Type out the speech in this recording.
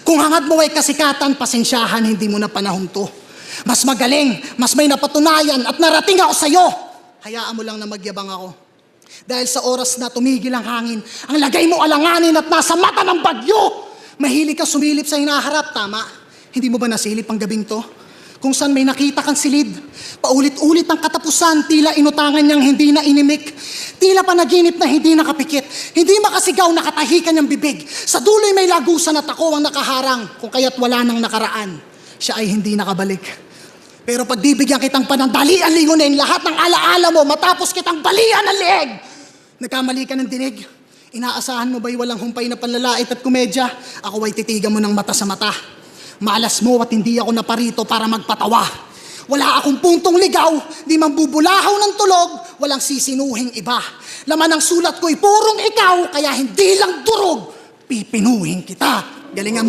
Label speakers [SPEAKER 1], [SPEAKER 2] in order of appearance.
[SPEAKER 1] Kung hangad mo ay kasikatan, pasensyahan, hindi mo na panahon to. Mas magaling, mas may napatunayan at narating ako sa'yo. Hayaan mo lang na magyabang ako. Dahil sa oras na tumigil ang hangin, ang lagay mo alanganin at nasa mata ng bagyo. Mahilig ka sumilip sa hinaharap, tama? Hindi mo ba nasilip ang gabing to? Kung saan may nakita kang silid, paulit-ulit ang katapusan, tila inutangan niyang hindi na inimik, tila panaginip na hindi nakapikit, hindi makasigaw nakatahikan niyang bibig, sa dulo'y may lagusan at ako ang nakaharang, kung kaya't wala nang nakaraan, siya ay hindi nakabalik. Pero pagbibigyan kitang panandalian, lingunin lahat ng alaala mo matapos kitang balian ng leeg. Nagkamali ka ng dinig, inaasahan mo ba'y walang humpay na panlalait at komedya? Ako ay titigan mo ng mata sa mata. Malas mo at hindi ako naparito para magpatawa. Wala akong puntong ligaw, di man bubulahaw ng tulog, walang sisinuhing iba. Laman ng sulat ko'y purong ikaw, kaya hindi lang durog, pipinuhin kita. Galingan mo.